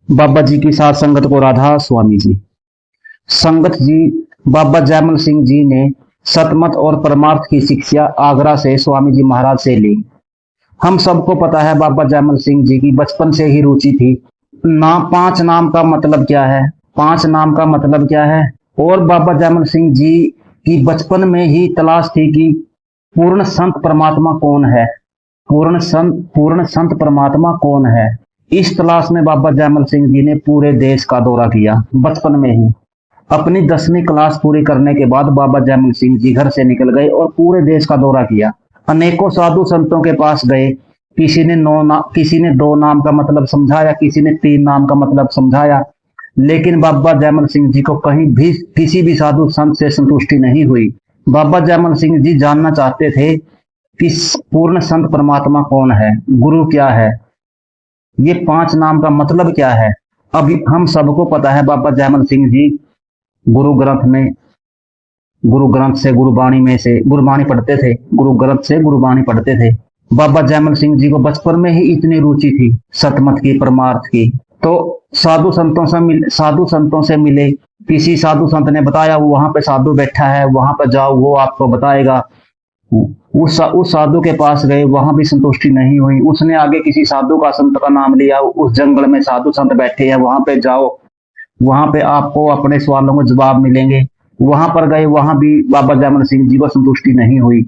बाबा जी की साथ संगत को राधा स्वामी जी। संगत जी, बाबा जयमल सिंह जी ने सतमत और परमार्थ की शिक्षा आगरा से स्वामी जी महाराज से ली। हम सबको पता है बाबा जयमल सिंह जी की बचपन से ही रुचि थी। पांच नाम का मतलब क्या है? पांच नाम का मतलब क्या है? और बाबा जयमल सिंह जी की बचपन में ही तलाश थी कि पूर्ण संत परमात्मा कौन है। पूर्ण संत परमात्मा कौन है? इस तलाश में बाबा जयमल सिंह जी ने पूरे देश का दौरा किया बचपन में ही। अपनी 10वीं क्लास पूरी करने के बाद बाबा जयमल सिंह जी घर से निकल गए और पूरे देश का दौरा किया। अनेकों साधु संतों के पास गए। किसी ने 2 नाम का मतलब समझाया, किसी ने 3 नाम का मतलब समझाया, लेकिन बाबा जयमल सिंह जी को कहीं भी किसी भी साधु संत से संतुष्टि नहीं हुई। बाबा जयमल सिंह जी जानना चाहते थे कि पूर्ण संत परमात्मा कौन है, गुरु क्या है, ये 5 नाम का मतलब क्या है। अभी हम सबको पता है बाबा जयमल सिंह जी गुरु ग्रंथ से गुरुबाणी पढ़ते थे, गुरु ग्रंथ से गुरुबाणी पढ़ते थे। बाबा जयमल सिंह जी को बचपन में ही इतनी रुचि थी सतमत की, परमार्थ की। तो साधु संतों से मिले। किसी साधु संत ने बताया वहां पे साधु बैठा है, वहां पर जाओ, वो आपको बताएगा। उस साधु के पास गए, वहां भी संतुष्टि नहीं हुई। उसने आगे किसी साधु का संत का नाम लिया, उस जंगल में साधु संत बैठे हैं, वहां पे जाओ, वहां पे आपको अपने सवालों को जवाब मिलेंगे। वहां पर गए, वहां भी बाबा जयमल सिंह जी को संतुष्टि नहीं हुई।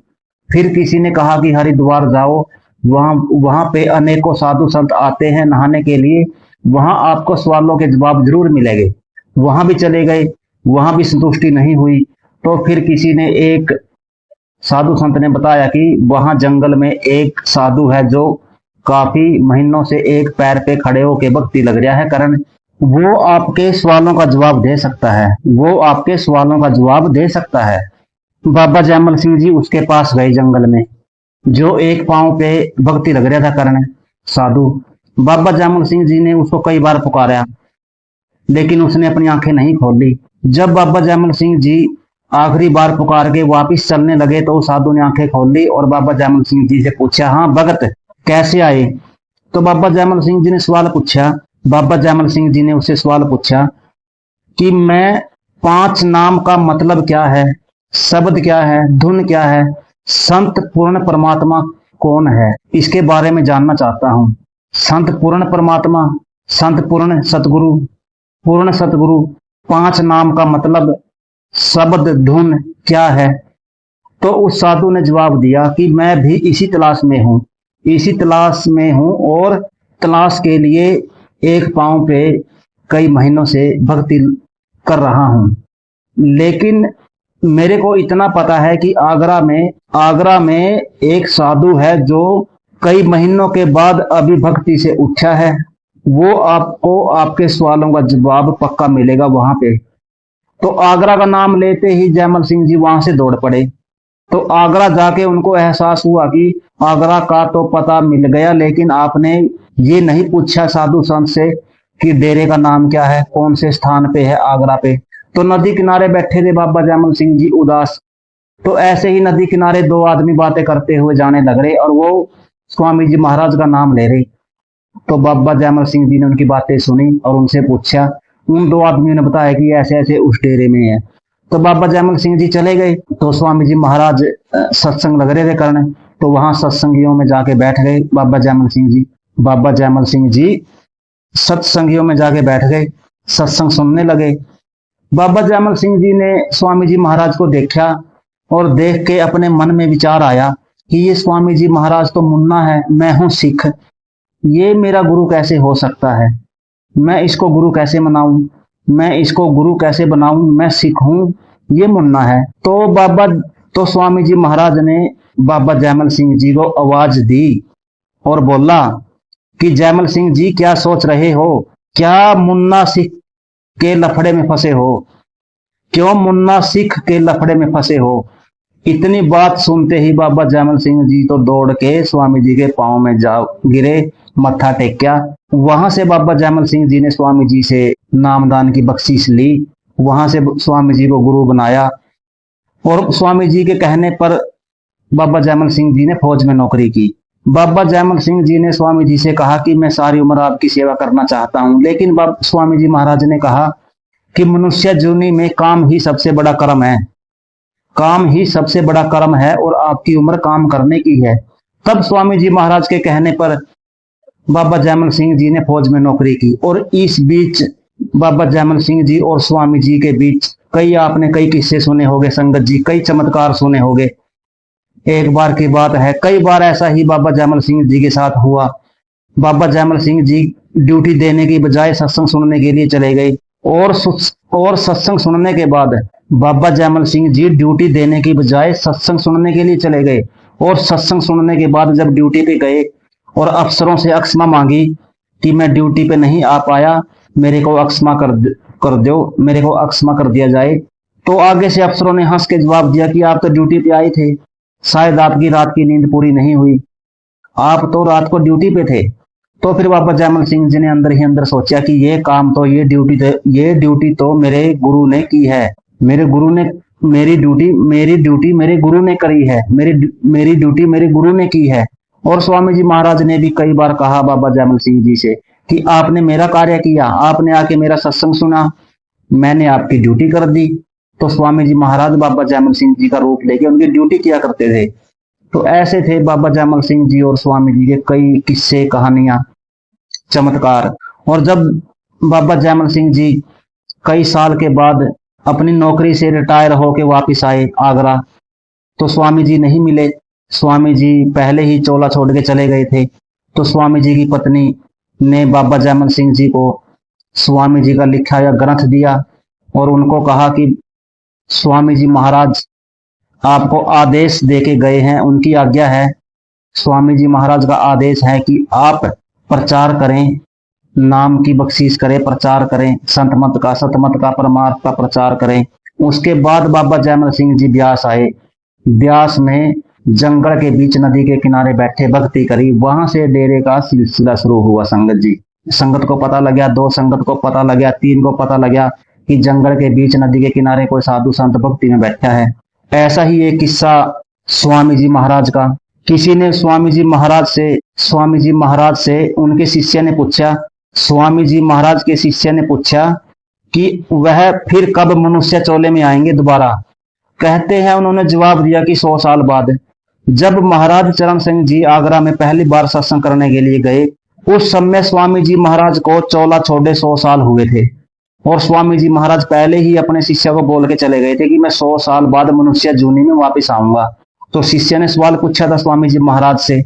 फिर किसी ने कहा कि हरिद्वार जाओ, वहां वहां पे अनेकों साधु संत आते हैं नहाने के लिए, वहां आपको सवालों के जवाब जरूर मिलेंगे। वहां भी चले गए, वहां भी संतुष्टि नहीं हुई। तो फिर किसी ने, एक साधु संत ने बताया कि वहां जंगल में एक साधु है जो काफी महीनों से एक पैर पे खड़े होके भक्ति लग रहा है करण, वो आपके सवालों का जवाब दे सकता है, वो आपके सवालों का जवाब दे सकता है। बाबा जयमल सिंह जी उसके पास गए जंगल में, जो एक पांव पे भक्ति लग रहा था करण साधु। बाबा जयमल सिंह जी ने उसको कई बार पुकारा, लेकिन उसने अपनी आंखें नहीं खोली। जब बाबा जयमल सिंह जी आखिरी बार पुकार के वापिस चलने लगे तो साधु ने आंखें खोल ली और बाबा जयमल सिंह जी से पूछा, हाँ भगत, कैसे आए? तो बाबा जयमल सिंह जी ने सवाल पूछा, बाबा जयमल सिंह जी ने उससे सवाल पूछा कि मैं 5 नाम का मतलब क्या है, शब्द क्या है, धुन क्या है, संत पूर्ण परमात्मा कौन है, इसके बारे में जानना चाहता हूं। संत पूर्ण परमात्मा, संत पूर्ण सतगुरु, 5 नाम का मतलब, शब्द, धुन क्या है? तो उस साधु ने जवाब दिया कि मैं भी इसी तलाश में हूं और तलाश के लिए एक पांव पे कई महीनों से भक्ति कर रहा हूं। लेकिन मेरे को इतना पता है कि आगरा में एक साधु है जो कई महीनों के बाद अभी भक्ति से उठा है। वो आपको आपके सवालों का जवाब पक्का मिलेगा वहां पे। तो आगरा का नाम लेते ही जयमल सिंह जी वहां से दौड़ पड़े। तो आगरा जाके उनको एहसास हुआ कि आगरा का तो पता मिल गया, लेकिन आपने ये नहीं पूछा साधु संत से कि डेरे का नाम क्या है, कौन से स्थान पे है आगरा पे। तो नदी किनारे बैठे थे बाबा जयमल सिंह जी उदास। तो ऐसे ही नदी किनारे 2 आदमी बातें करते हुए जाने लग रहे और वो स्वामी जी महाराज का नाम ले रहे। तो बाबा जयमल सिंह जी ने उनकी बातें सुनी और उनसे पूछा। उन 2 आदमियों ने बताया कि ऐसे ऐसे उस डेरे में है। तो बाबा जयमल सिंह जी चले गए। तो स्वामी जी महाराज सत्संग लग रहे थे करने, तो वहां सत्संगियों में जाके बैठ गए बाबा जयमल सिंह जी सत्संगियों में जाके बैठ गए, सत्संग सुनने लगे। बाबा जयमल सिंह जी ने स्वामी जी महाराज को देखा और देख के अपने मन में विचार आया कि ये स्वामी जी महाराज तो मुन्ना है, मैं हूं सिख, ये मेरा गुरु कैसे हो सकता है? मैं इसको गुरु कैसे मनाऊं, मैं इसको गुरु कैसे बनाऊं? मैं सिख हूं, ये मुन्ना है। तो स्वामी जी महाराज ने बाबा जयमल सिंह जी को आवाज दी और बोला कि जयमल सिंह जी क्या सोच रहे हो? क्या मुन्ना सिख के लफड़े में फंसे हो? क्यों मुन्ना सिख के लफड़े में फंसे हो? इतनी बात सुनते ही बाबा जयमल सिंह जी तो दौड़ के स्वामी जी के पांव में जा गिरे, मत्था टेक्या। वहां से बाबा जयमल सिंह जी ने स्वामी जी से नामदान की बख्शीश ली, वहां से स्वामी जी को गुरु बनाया और स्वामी जी के कहने पर बाबा जयमल सिंह जी ने फौज में नौकरी की। बाबा जयमल सिंह जी ने स्वामी जी से कहा कि मैं सारी उम्र आपकी सेवा करना चाहता हूं, लेकिन स्वामी जी महाराज ने कहा कि मनुष्य जूनी में काम ही सबसे बड़ा कर्म है, काम ही सबसे बड़ा कर्म है और आपकी उम्र काम करने की है। तब स्वामी जी महाराज के कहने पर बाबा जयमल सिंह जी ने फौज में नौकरी की, और इस बीच बाबा जयमल सिंह जी और स्वामी जी के बीच आपने कई किस्से सुने होंगे संगत जी, कई चमत्कार सुने होंगे। एक बार की बात है, कई बार ऐसा ही बाबा जयमल सिंह जी के साथ हुआ। बाबा जयमल सिंह जी ड्यूटी देने की बजाय सत्संग सुनने के लिए चले गए, और सत्संग सुनने के बाद बाबा जयमल सिंह जी ड्यूटी देने की बजाय सत्संग सुनने के लिए चले गए, और सत्संग सुनने के बाद जब ड्यूटी पे गए और अफसरों से अक्षमा मांगी कि मैं ड्यूटी पे नहीं आ पाया, मेरे को अक्षमा कर दो, मेरे को अक्षमा कर दिया जाए, तो आगे से अफसरों ने हंस के जवाब दिया कि आप तो ड्यूटी पे आए थे, शायद आपकी रात की नींद पूरी नहीं हुई, आप तो रात को ड्यूटी पे थे। तो फिर बाबा जयमल सिंह जी ने अंदर ही अंदर सोचा कि ये काम तो ये ड्यूटी तो मेरे गुरु ने की है, मेरे गुरु ने मेरी ड्यूटी मेरे गुरु ने करी है, मेरी ड्यूटी मेरे गुरु ने की है। और स्वामी जी महाराज ने भी कई बार कहा बाबा जयमल सिंह जी से कि आपने मेरा कार्य किया, आपने आके मेरा सत्संग सुना, मैंने आपकी ड्यूटी कर दी। तो स्वामी जी महाराज बाबा जयमल सिंह जी का रूप लेके उनकी ड्यूटी किया करते थे। तो ऐसे थे बाबा जयमल सिंह जी और स्वामी जी के कई किस्से, कहानियां, चमत्कार। और जब बाबा जयमल सिंह जी कई साल के बाद अपनी नौकरी से रिटायर होके वापस आए आगरा, तो स्वामी जी नहीं मिले। स्वामी जी पहले ही चोला छोड़ के चले गए थे। तो स्वामी जी की पत्नी ने बाबा जयमल सिंह जी को स्वामी जी का लिखा हुआ ग्रंथ दिया और उनको कहा कि स्वामी जी महाराज आपको आदेश देके गए हैं, उनकी आज्ञा है, स्वामी जी महाराज का आदेश है कि आप प्रचार करें, नाम की बख्शीश करें, प्रचार करें, संत मत का, सतमत का, परमार्थ का प्रचार करें। उसके बाद बाबा जयमल सिंह जी ब्यास आए। ब्यास में जंगल के बीच नदी के किनारे बैठे भक्ति करी, वहां से डेरे का सिलसिला शुरू हुआ। संगत जी, संगत को पता लगा, 2 संगत को पता लगा, 3 को पता लगा कि जंगल के बीच नदी के किनारे कोई साधु संत भक्ति में बैठा है। ऐसा ही एक किस्सा स्वामी जी महाराज का। किसी ने स्वामी जी महाराज से उनके शिष्य ने पूछा, स्वामी जी महाराज के शिष्य ने पूछा कि वह फिर कब मनुष्य चोले में आएंगे दोबारा। कहते हैं उन्होंने जवाब दिया कि 100 साल बाद। जब महाराज चरण सिंह जी आगरा में पहली बार सत्संग करने के लिए गए, उस समय स्वामी जी महाराज को चोला छोड़े 100 साल हुए थे, और स्वामी जी महाराज पहले ही अपने शिष्य को बोल के चले गए थे कि मैं 100 साल बाद मनुष्य जूनी में वापस आऊंगा। तो शिष्य ने सवाल पूछा था स्वामी जी महाराज से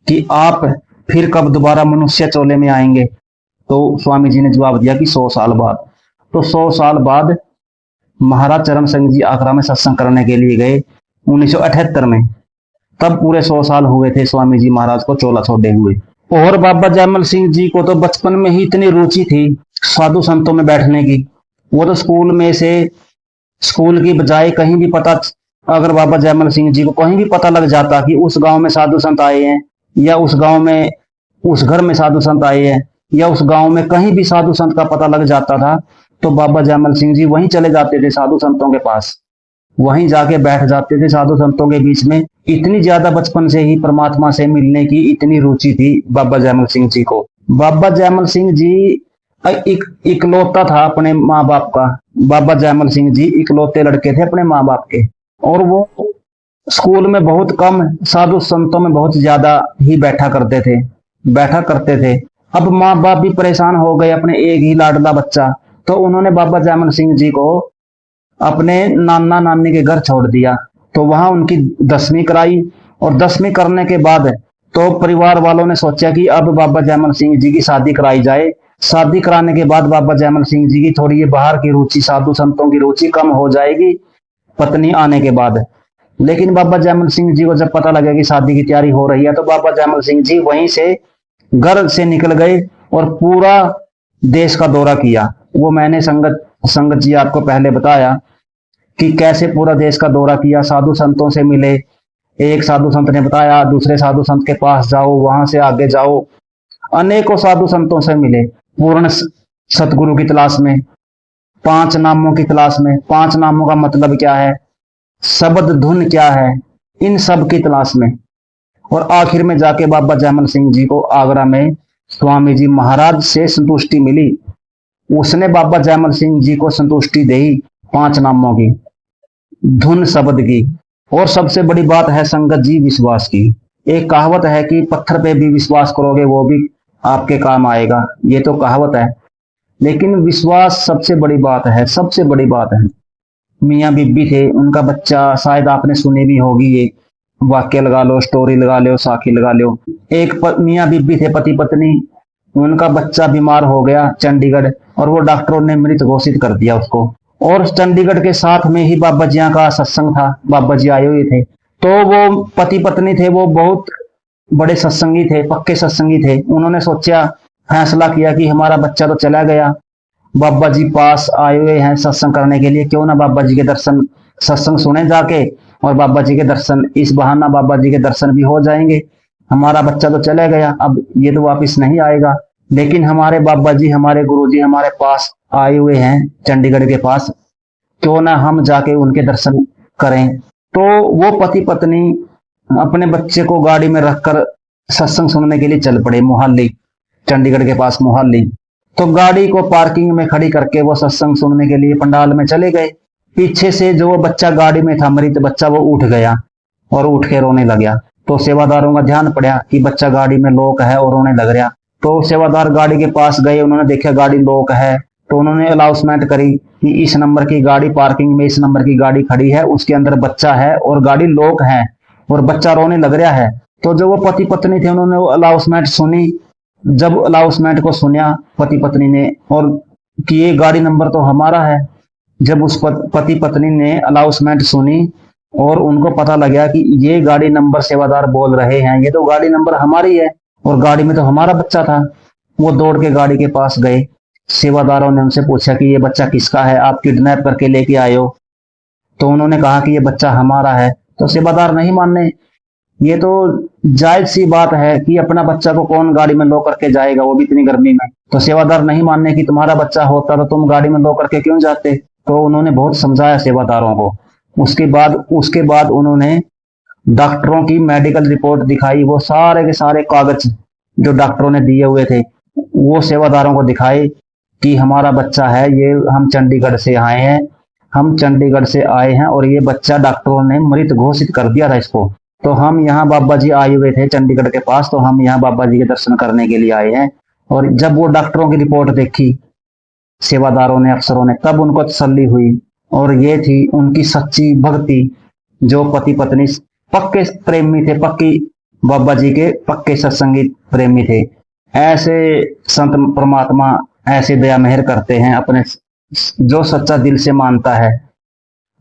कि आप फिर कब दोबारा मनुष्य चोले में आएंगे। तो स्वामी जी ने जवाब दिया कि 100 साल बाद। तो 100 साल बाद महाराज चरण सिंह जी आगरा में सत्संग करने के लिए गए 1978 में। तब पूरे 100 साल हुए थे स्वामी जी महाराज को चोला छोड़े हुए। और बाबा जयमल सिंह जी को तो बचपन में ही इतनी रुचि थी साधु संतों में बैठने की। वो तो स्कूल की बजाय कहीं भी पता, अगर बाबा जयमल सिंह जी को कहीं भी पता लग जाता कि उस गांव में साधु संत आए हैं, या उस गांव में उस घर में साधु संत आए हैं, या उस गांव में कहीं भी साधु संत का पता लग जाता था, तो बाबा जयमल सिंह जी वहीं चले जाते थे साधु संतों के पास, वहीं जाके बैठ जाते थे साधु संतों के बीच में। इतनी ज्यादा बचपन से ही परमात्मा से मिलने की इतनी रुचि थी बाबा जयमल सिंह जी को। बाबा जयमल सिंह जी इकलौता था अपने माँ बाप का। बाबा जयमल सिंह जी इकलौते लड़के थे अपने माँ बाप के, और वो स्कूल में बहुत कम, साधु संतों में बहुत ज्यादा ही बैठा करते थे। अब माँ बाप भी परेशान हो गए, अपने एक ही लाडला बच्चा, तो उन्होंने बाबा जयमल सिंह जी को अपने नाना नानी के घर छोड़ दिया। तो वहां उनकी 10वीं कराई, और 10वीं करने के बाद तो परिवार वालों ने सोचा कि अब बाबा जयमल सिंह जी की शादी कराई जाए। शादी कराने के बाद बाबा जयमल सिंह जी की थोड़ी ये बाहर की रुचि, साधु संतों की रुचि कम हो जाएगी पत्नी आने के बाद। लेकिन बाबा जयमल सिंह जी को जब पता लगा कि शादी की तैयारी हो रही है, तो बाबा जयमल सिंह जी वहीं से घर से निकल गए और पूरा देश का दौरा किया। वो मैंने संगत जी आपको पहले बताया कि कैसे पूरा देश का दौरा किया, साधु संतों से मिले। एक साधु संत ने बताया, दूसरे साधु संत के पास जाओ, वहां से आगे जाओ, अनेकों साधु संतों से मिले, पूर्ण सतगुरु की तलाश में, 5 नामों की तलाश में। 5 नामों का मतलब क्या है, शब्द धुन क्या है, इन सब की तलाश में। और आखिर में जाके बाबा जैमल सिंह जी को आगरा में स्वामी जी महाराज से संतुष्टि मिली। उसने बाबा जैमल सिंह जी को संतुष्टि दी 5 नामों की, धुन शब्द की, और सबसे बड़ी बात है संगत जी विश्वास की। एक कहावत है कि पत्थर पे भी विश्वास करोगे वो भी आपके काम आएगा, ये तो कहावत है, लेकिन विश्वास सबसे बड़ी बात है, सबसे बड़ी बात है। मियाँ बीबी थे, उनका बच्चा, शायद आपने सुनी भी होगी, ये वाक्य लगा लो, स्टोरी लगा लो, साखी लगा लो। एक मियाँ बीबी थे, पति पत्नी, उनका बच्चा बीमार हो गया चंडीगढ़, और वो डॉक्टरों ने मृत घोषित कर दिया उसको। और चंडीगढ़ के साथ में ही बाबा जी का सत्संग था, बाबा जी आए हुए थे। तो वो पति पत्नी थे, वो बहुत बड़े सत्संगी थे, पक्के सत्संगी थे। उन्होंने सोचा, फैसला किया कि हमारा बच्चा तो चला गया, बाबा जी पास आए हुए हैं सत्संग करने के लिए, क्यों ना बाबा जी के दर्शन, सत्संग सुने जाके, और बाबा जी के दर्शन, इस बहाना बाबा जी के दर्शन भी हो जाएंगे। हमारा बच्चा तो चला गया, अब ये तो वापस नहीं आएगा, लेकिन हमारे बाबा जी, हमारे गुरु जी हमारे पास आए हुए हैं चंडीगढ़ के पास, क्यों ना हम जाके उनके दर्शन करें। तो वो पति पत्नी अपने बच्चे को गाड़ी में रखकर सत्संग सुनने के लिए चल पड़े मोहाली, चंडीगढ़ के पास मोहाली। तो गाड़ी को पार्किंग में खड़ी करके वो सत्संग सुनने के लिए पंडाल में चले गए। पीछे से जो बच्चा गाड़ी में था, मृत बच्चा, वो उठ गया और उठ के रोने लग गया। तो सेवादारों का ध्यान पड़ा कि बच्चा गाड़ी में लॉक है और रोने लग रहा। तो सेवादार गाड़ी के पास गए, उन्होंने देखा गाड़ी लॉक है, तो उन्होंने अनाउंसमेंट करी कि इस नंबर की गाड़ी पार्किंग में, इस नंबर की गाड़ी खड़ी है, उसके अंदर बच्चा है और गाड़ी लॉक है और बच्चा रोने लग रहा है। तो जो वो पति पत्नी थे, उन्होंने वो अनाउंसमेंट सुनी। जब अनाउंसमेंट को सुना पति पत्नी ने, और कि ये गाड़ी नंबर तो हमारा है, जब उस पति पत्नी ने अनाउंसमेंट सुनी और उनको पता लगा कि ये गाड़ी नंबर सेवादार बोल रहे हैं, ये तो गाड़ी नंबर हमारी है और गाड़ी में तो हमारा बच्चा था, वो दौड़ के गाड़ी के पास गए। सेवादारों ने उनसे पूछा कि ये बच्चा किसका है, आप किडनैप करके लेके आए हो? तो उन्होंने कहा कि ये बच्चा हमारा है। तो सेवादार नहीं माने, ये तो जायज सी बात है कि अपना बच्चा को कौन गाड़ी में लो करके जाएगा, वो भी इतनी गर्मी में। तो सेवादार नहीं मानने कि तुम्हारा बच्चा होता तो तुम गाड़ी में लो करके क्यों जाते। तो उन्होंने बहुत समझाया सेवादारों को। उसके बाद उन्होंने डॉक्टरों की मेडिकल रिपोर्ट दिखाई, वो सारे के सारे कागज जो डॉक्टरों ने दिए हुए थे वो सेवादारों को दिखाए कि हमारा बच्चा है, ये हम चंडीगढ़ से आए हैं, हम चंडीगढ़ से आए हैं और ये बच्चा डॉक्टरों ने मृत घोषित कर दिया था इसको। तो हम यहाँ बाबा जी आए हुए थे चंडीगढ़ के पास, तो हम यहाँ बाबा जी के दर्शन करने के लिए आए हैं। और जब वो डॉक्टरों की रिपोर्ट देखी सेवादारों ने, अफसरों ने, तब उनको तसल्ली हुई। और ये थी उनकी सच्ची भक्ति। जो पति पत्नी पक्के प्रेमी थे, पक्की बाबा जी के पक्के सत्संगी प्रेमी थे। ऐसे संत परमात्मा ऐसे दया मेहर करते हैं अपने, जो सच्चा दिल से मानता है।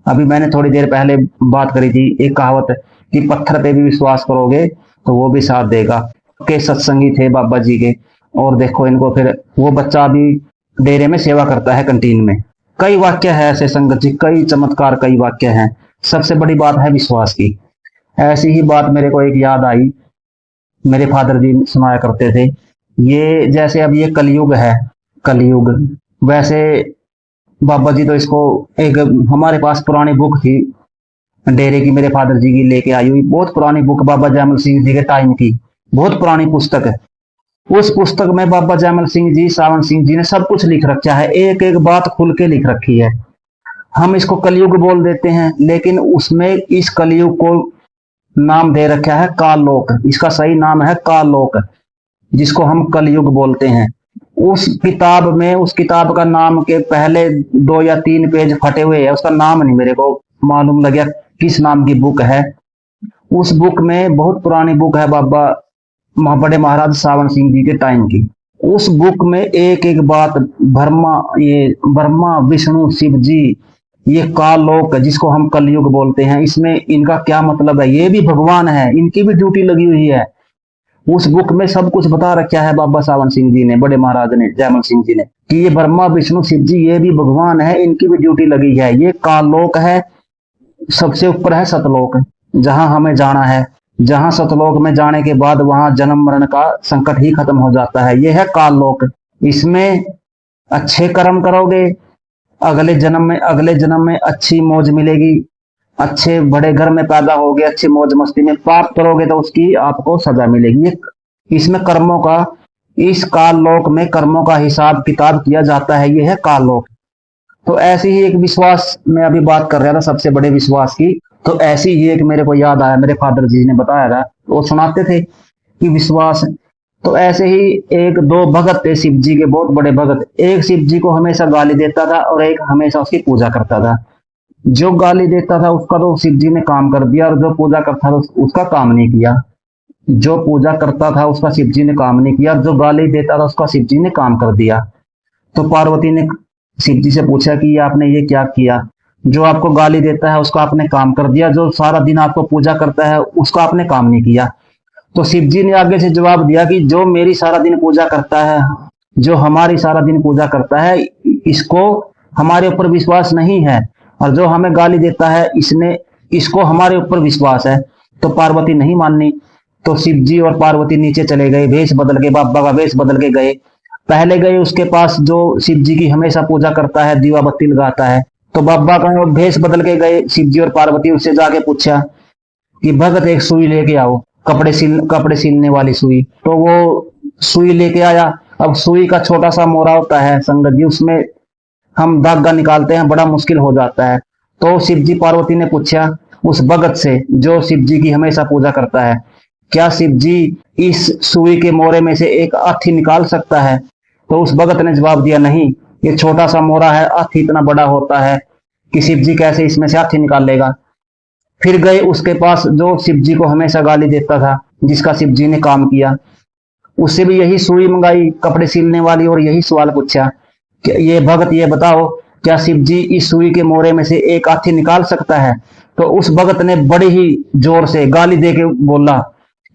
अभी मैंने थोड़ी देर पहले बात करी थी, एक कहावत कि पत्थर पे भी विश्वास करोगे तो वो भी साथ देगा। के सत्संगी थे बाबा जी के, और देखो इनको, फिर वो बच्चा अभी डेरे में सेवा करता है कैंटीन में। कई वाक्य है ऐसे संगत जी, कई चमत्कार, कई वाक्य हैं। सबसे बड़ी बात है विश्वास की। ऐसी ही बात मेरे को एक याद आई, मेरे फादर जी सुनाया करते थे। ये जैसे अब ये कलयुग है, कलयुग, वैसे बाबा जी तो इसको, एक हमारे पास पुरानी बुक थी डेरे की, मेरे फादर जी की लेके आई हुई, बहुत पुरानी बुक, बाबा जैमल सिंह जी के टाइम की, बहुत पुरानी पुस्तक है। उस पुस्तक में बाबा जैमल सिंह जी, सावन सिंह जी ने सब कुछ लिख रखा है, एक एक बात खुल के लिख रखी है। हम इसको कलयुग बोल देते हैं, लेकिन उसमें इस कलयुग को नाम दे रखा है काललोक। इसका सही नाम है काललोक, जिसको हम कलयुग बोलते हैं। उस किताब में, उस किताब का नाम के पहले 2 या 3 पेज फटे हुए हैं, उसका नाम नहीं मेरे को मालूम लग गया किस नाम की बुक है। उस बुक में, बहुत पुरानी बुक है, बाबा बड़े महाराज सावन सिंह जी के टाइम की। उस बुक में एक एक बात, ब्रह्मा विष्णु शिव जी, ये काललोक जिसको हम कलयुग बोलते हैं, इसमें इनका क्या मतलब है, ये भी भगवान है, इनकी भी ड्यूटी लगी हुई है। उस बुक में सब कुछ बता रखा है बाबा सावन सिंह जी ने, बड़े महाराज ने, जैमल सिंह जी ने, कि ये ब्रह्मा विष्णु शिव जी ये भी भगवान है, इनकी भी ड्यूटी लगी है। ये काललोक है, सबसे ऊपर है सतलोक, जहां हमें जाना है, जहां सतलोक में जाने के बाद वहां जन्म मरण का संकट ही खत्म हो जाता है। यह है काललोक। इसमें अच्छे कर्म करोगे, अगले जन्म में अच्छी मौज मिलेगी, अच्छे बड़े घर में पैदा होगे, अच्छी मौज मस्ती में, पाप करोगे तो उसकी आपको सजा मिलेगी। इसमें कर्मों का, इस काल लोक में कर्मों का हिसाब किताब किया जाता है, ये है काल लोक। तो ऐसी ही एक विश्वास, मैं अभी बात कर रहा था सबसे बड़े विश्वास की, तो ऐसी ही एक मेरे को याद आया, मेरे फादर जी ने बताया था, वो सुनाते थे कि विश्वास। तो ऐसे ही एक दो भगत थे शिव जी के, बहुत बड़े भगत। एक शिव जी को हमेशा गाली देता था और एक हमेशा उसकी पूजा करता था। जो गाली देता था उसका तो शिव जी ने काम कर दिया, और जो पूजा करता था उसका काम नहीं किया। जो पूजा करता था उसका शिव जी ने काम नहीं किया, जो गाली देता था उसका शिव जी ने काम कर दिया। तो पार्वती ने शिव जी से पूछा कि ये आपने ये क्या किया? जो आपको गाली देता है उसका आपने काम कर दिया, जो सारा दिन आपको पूजा करता है उसका आपने काम नहीं किया। तो शिव जी ने आगे से जवाब दिया कि जो मेरी सारा दिन पूजा करता है, जो हमारी सारा दिन पूजा करता है, इसको हमारे ऊपर विश्वास नहीं है, और जो हमें गाली देता है इसको हमारे ऊपर विश्वास है। तो पार्वती नहीं माननी। तो शिव जी और पार्वती नीचे चले गए, वेश बदल के, बाबा का वेश बदल के गए। पहले गए उसके पास जो शिव जी की हमेशा पूजा करता है, दीवा बत्ती लगाता है। तो बाबा का भेष बदल के गए शिव जी और पार्वती, उससे जाके पूछा कि भगत एक सुई लेके आओ, कपड़े सिलने वाली सुई। तो वो सुई लेके आया। अब सुई का छोटा सा मोरा होता है संगत जी, उसमें हम धागा निकालते हैं, बड़ा मुश्किल हो जाता है। तो शिव जी पार्वती ने पूछा उस भगत से जो शिव जी की हमेशा पूजा करता है, क्या शिव जी इस सुई के मोरे में से एक हाथी निकाल सकता है? तो उस भगत ने जवाब दिया, नहीं, ये छोटा सा मोरा है, हाथी इतना बड़ा होता है कि शिव जी कैसे इसमें से हाथी निकाल लेगा। फिर गए उसके पास जो शिव जी को हमेशा गाली देता था, जिसका शिव जी ने काम किया, उससे भी यही सुई मंगाई कपड़े सिलने वाली, और यही सवाल पूछा कि ये भगत ये बताओ, क्या शिव जी इस सुई के मोरे में से एक हाथी निकाल सकता है? तो उस भगत ने बड़ी ही जोर से गाली दे के बोला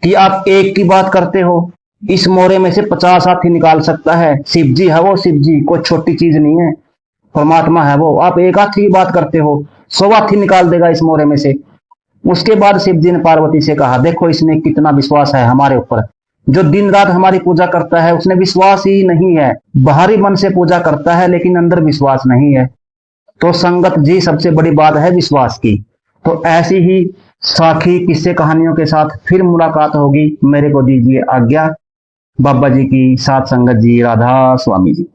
कि आप एक की बात करते हो, इस मोरे में से 50 हाथी निकाल सकता है। शिव जी है वो, शिव जी कोई छोटी चीज नहीं है, परमात्मा है वो। आप एक हाथी की बात करते हो, 100 हाथी निकाल देगा इस मोरे में से। उसके बाद शिव जी ने पार्वती से कहा, देखो इसने कितना विश्वास है हमारे ऊपर। जो दिन रात हमारी पूजा करता है उसने विश्वास ही नहीं है, बाहरी मन से पूजा करता है लेकिन अंदर विश्वास नहीं है। तो संगत जी सबसे बड़ी बात है विश्वास की। तो ऐसी ही साखी किस्से कहानियों के साथ फिर मुलाकात होगी। मेरे को दीजिए आज्ञा। बाबा जी की साथ संगत जी, राधा स्वामी जी।